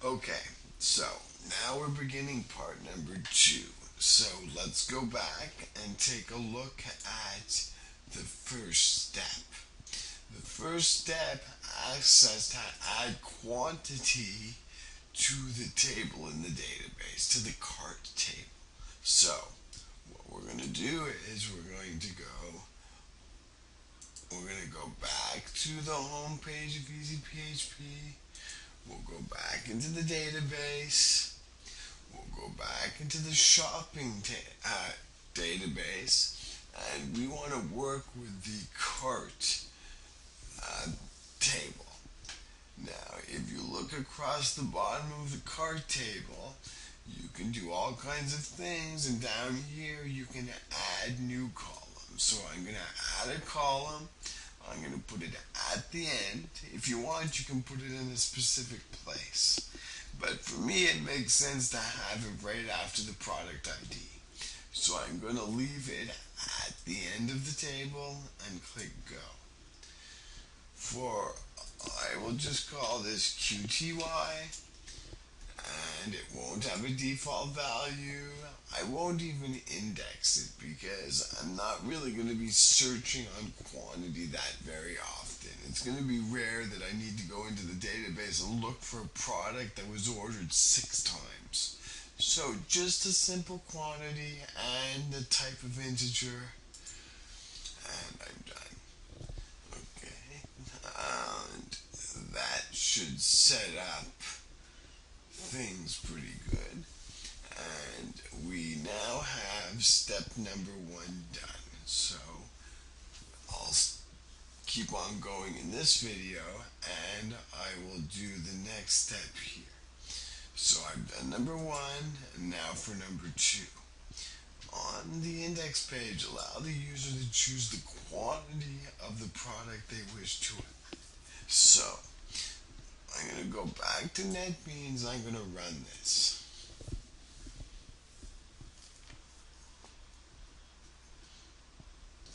Okay, so now we're beginning part number 2. So let's go back and take a look at the first step. The first step asks us to add quantity to the table in the database, to the cart table. So what we're going to do is we're going to go back to the home page of EasyPHP. We'll go back into the database. We'll go back into the database, and we want to work with the cart uh, table. Now, if you look across the bottom of the cart table, you can do all kinds of things, and down here you can add new columns. So I'm going to add a column. I'm going to put it at the end. If you want, you can put it in a specific place. But for me, it makes sense to have it right after the product ID. So I'm going to leave it at the end of the table and click Go. I will just call this QTY, and it won't have a default value. I won't even index it because I'm not really going to be searching on quantity that very often. It's going to be rare that I need to go into the database and look for a product that was ordered 6 times. So just a simple quantity and the type of integer, and I'm done. Okay, and that should set up things pretty good. And we now have step number 1 done. So I'll keep on going in this video, and I will do the next step here. So I've done number 1, and now for number 2. On the index page, allow the user to choose the quantity of the product they wish to. So I'm going to go back to NetBeans. I'm going to run this.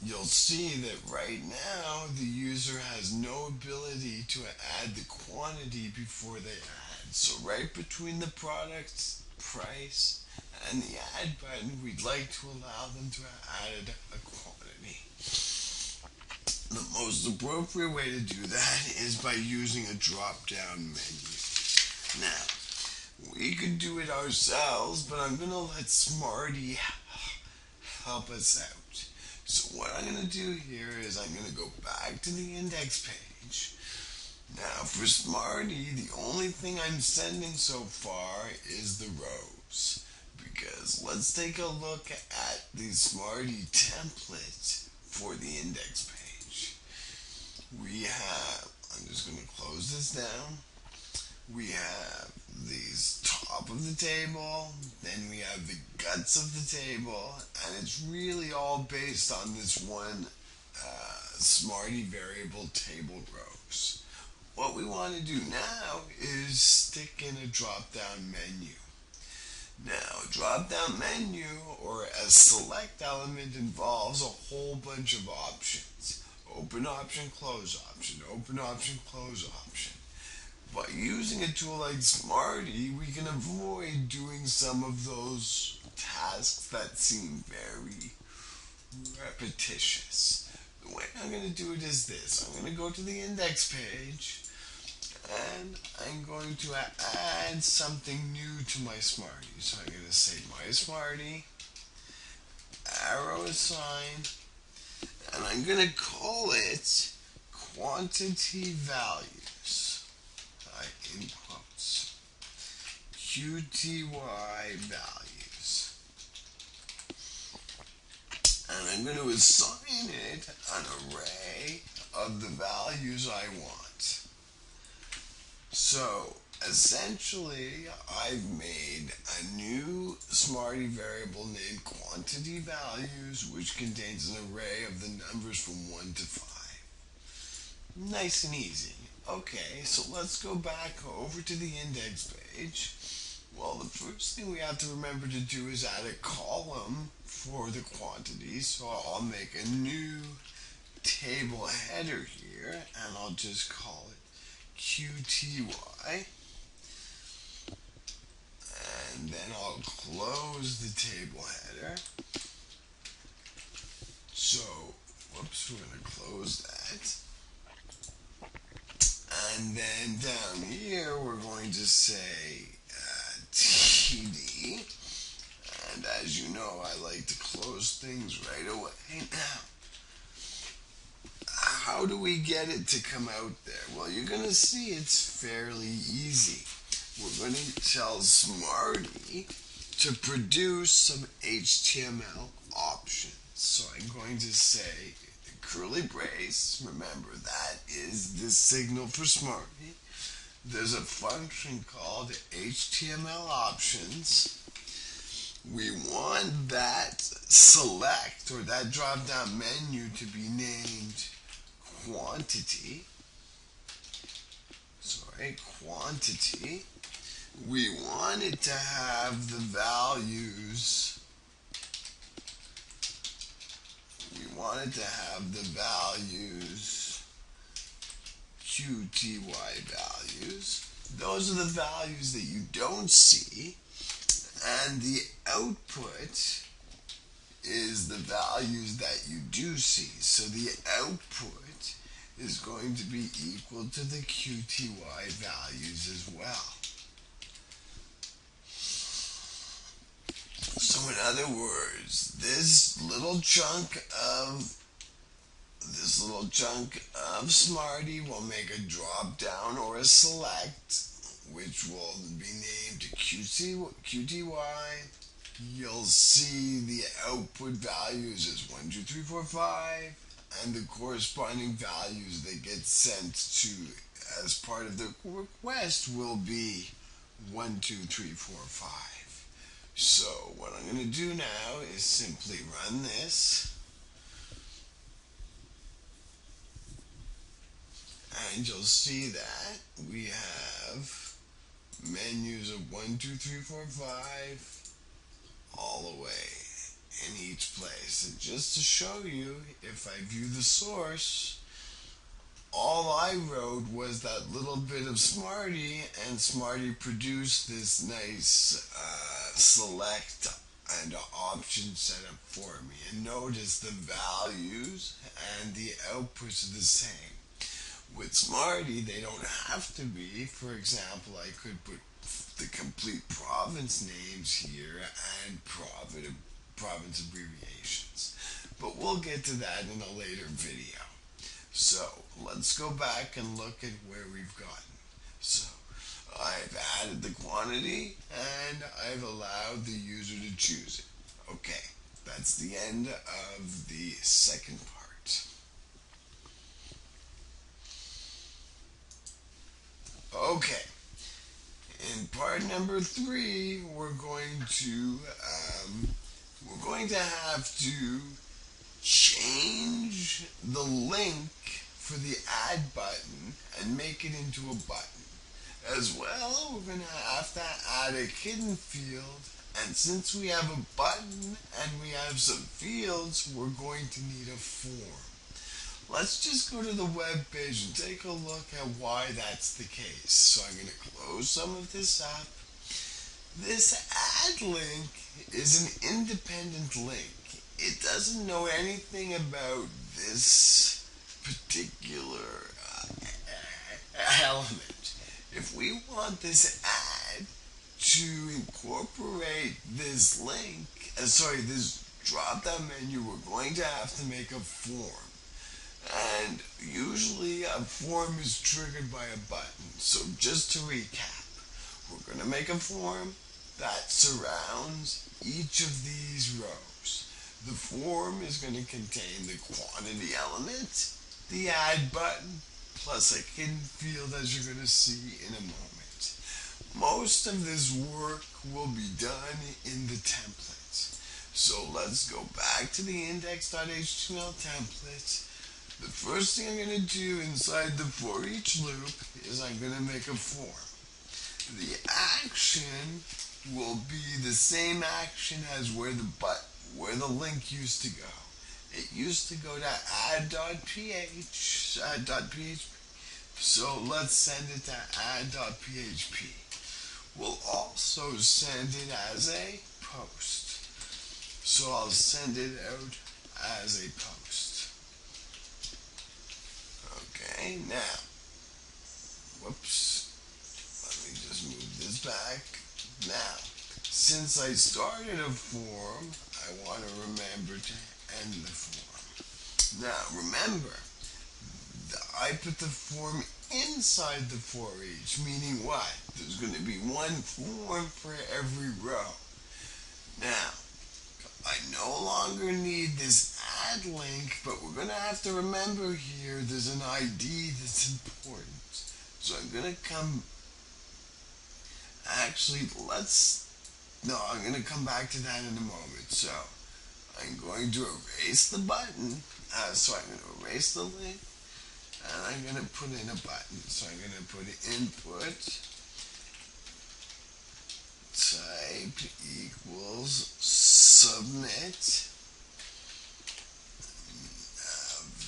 You'll see that right now the user has no ability to add the quantity before they add. So right between the product price and the add button, we'd like to allow them to add a quantity. The most appropriate way to do that is by using a drop-down menu. Now, we could do it ourselves, but I'm going to let Smarty help us out. So what I'm going to do here is I'm going to go back to the index page. Now for Smarty, the only thing I'm sending so far is the rows. Because let's take a look at the Smarty template for the index page. I'm just going to close this down. We have the top of the table, then we have the guts of the table, and it's really all based on this one Smarty variable table rows. What we want to do now is stick in a drop-down menu. Now, a drop-down menu or a select element involves a whole bunch of options. Open option, close option, open option, close option. By using a tool like Smarty, we can avoid doing some of those tasks that seem very repetitious. The way I'm going to do it is this. I'm going to go to the index page, and I'm going to add something new to my Smarty. So I'm going to say my Smarty, arrow assign, and I'm going to call it quantity values. In quotes, QTY values. And I'm going to assign it an array of the values I want. So essentially, I've made a new Smarty variable named quantity values, which contains an array of the numbers from 1 to 5. Nice and easy. Okay, so let's go back over to the index page. Well, the first thing we have to remember to do is add a column for the quantity. So I'll make a new table header here, and I'll just call it QTY. and then I'll close the table header. So, whoops, we're going to close that. And then down here, we're going to say TD. And as you know, I like to close things right away. Now, how do we get it to come out there? Well, you're going to see it's fairly easy. We're going to tell Smarty to produce some HTML options. So I'm going to say curly brace. Remember, that is the signal for Smarty. There's a function called HTML options. We want that select, or that drop down menu, to be named quantity. Quantity. We want it to have the values. QTY values. Those are the values that you don't see. And the output is the values that you do see. So the output is going to be equal to the QTY values as well. So in other words, this little chunk of Smarty will make a drop down or a select, which will be named QTY. You'll see the output values as 1, 2, 3, 4, 5, and the corresponding values that get sent to as part of the request will be 1, 2, 3, 4, 5. So what I'm going to do now is simply run this. And you'll see that we have menus of 1, 2, 3, 4, 5 all the way in each place. And just to show you, if I view the source, all I wrote was that little bit of Smarty, and Smarty produced this nice select and option setup for me. And notice the values and the outputs are the same. With Smarty, they don't have to be. For example, I could put the complete province names here and province abbreviations. But we'll get to that in a later video. So let's go back and look at where we've gotten. So I've added the quantity and I've allowed the user to choose it. Okay, that's the end of the second part. Okay, in part number 3, we're going to have to change the link for the add button and make it into a button. As well, we're going to have to add a hidden field, and since we have a button and we have some fields, we're going to need a form. Let's just go to the web page and take a look at why that's the case. So I'm going to close some of this up. This add link is an independent link. It doesn't know anything about this particular element. If we want this add to incorporate this link, this drop-down menu, we're going to have to make a form. And usually a form is triggered by a button. So just to recap, we're going to make a form that surrounds each of these rows. The form is going to contain the quantity element, the add button, plus a hidden field, as you're going to see in a moment. Most of this work will be done in the templates. So let's go back to the index.html template. The first thing I'm going to do inside the for each loop is I'm going to make a form. The action will be the same action as where the link used to go. It used to go to add.php. So let's send it to add.php. will also send it as a post. So I'll send it out as a post. Okay, now, whoops, let me just move this back. Now, since I started a form, I want to remember to end the form. Now, remember, I put the form inside the for each, meaning what? There's going to be one form for every row. Now, I no longer need this add link, but we're going to have to remember here there's an ID that's important. So I'm going to come, actually, no, I'm going to come back to that in a moment. So I'm going to erase the button. So I'm going to erase the link, and I'm going to put in a button. So I'm going to put input type equals submit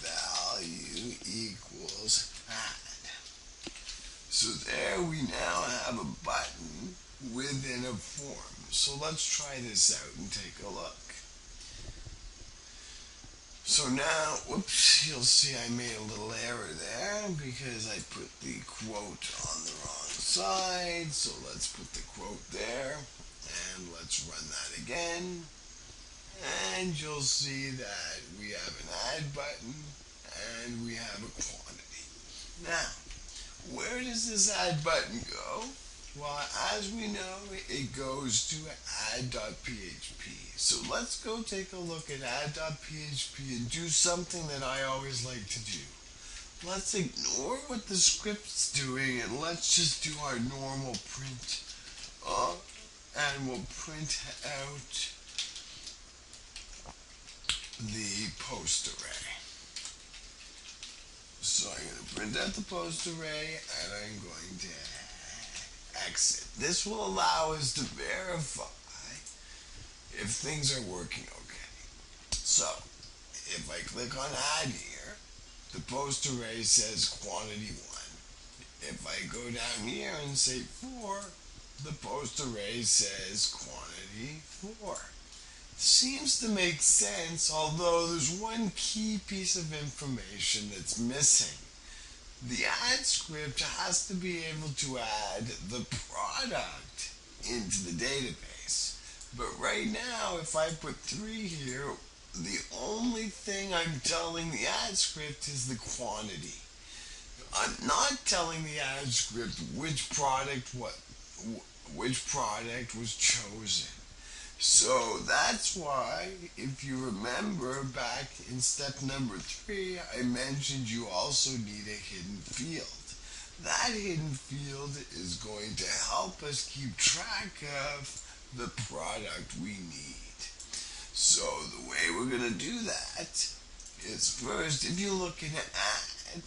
value equals add. So there we now have a button within a form. So let's try this out and take a look. So now, whoops, you'll see I made a little error there because I put the quote on the wrong side. So let's put the quote there and let's run that again. And you'll see that we have an add button and we have a quantity. Now, where does this add button go? Well, as we know, it goes to add.php. So let's go take a look at add.php and do something that I always like to do. Let's ignore what the script's doing and let's just do our normal print. And we'll print out the post array. So I'm going to print out the post array and I'm going to exit. This will allow us to verify if things are working okay. So if I click on add here, the post array says quantity 1. If I go down here and say 4, the post array says quantity 4. Seems to make sense, although there's one key piece of information that's missing. The add script has to be able to add the product into the database. But right now, if I put 3 here, the only thing I'm telling the add script is the quantity. I'm not telling the add script which product was chosen. So that's why, if you remember back in step number 3, I mentioned you also need a hidden field. That hidden field is going to help us keep track of the product we need. So the way we're going to do that is first, if you look in add,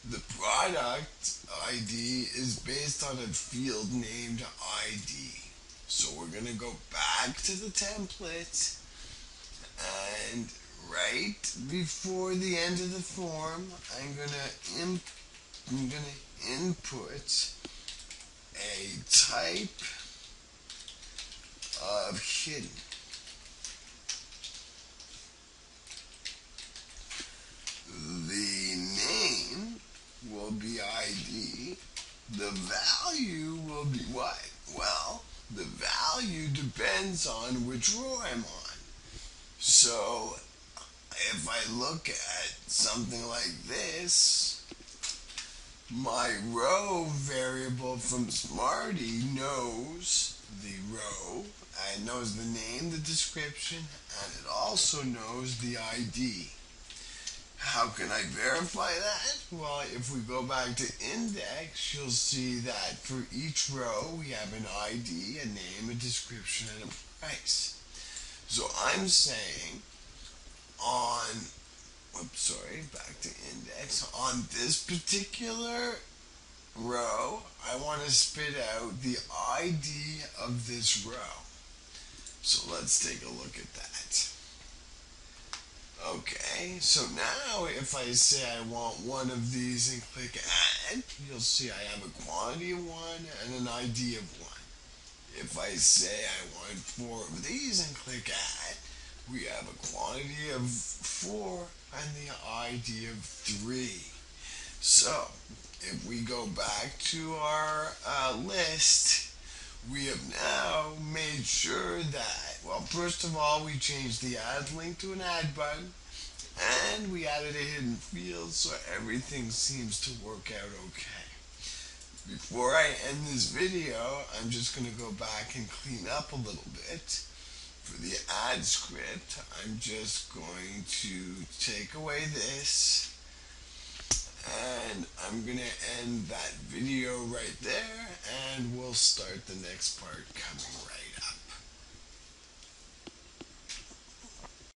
the product ID is based on a field named ID. So we're going to go back to the template and right before the end of the form, I'm going to input a type of hidden. The name will be ID. The value will be what? Well, the value depends on which row I'm on. So if I look at something like this, my row variable from Smarty knows the row, and knows the name, the description, and it also knows the ID. How can I verify that? Well, if we go back to index, you'll see that for each row we have an ID, a name, a description, and a price. So I'm saying back to index, on this particular row, I want to spit out the ID of this row. So let's take a look at that. Okay, so now if I say I want one of these and click add, you'll see I have a quantity of 1 and an ID of 1. If I say I want 4 of these and click add, we have a quantity of 4 and the ID of 3. So, if we go back to our list, we have now made sure that, well, first of all, we changed the add link to an add button, and we added a hidden field, so everything seems to work out okay. Before I end this video, I'm just going to go back and clean up a little bit. For the add script, I'm just going to take away this, and I'm going to end that video right there, and we'll start the next part coming right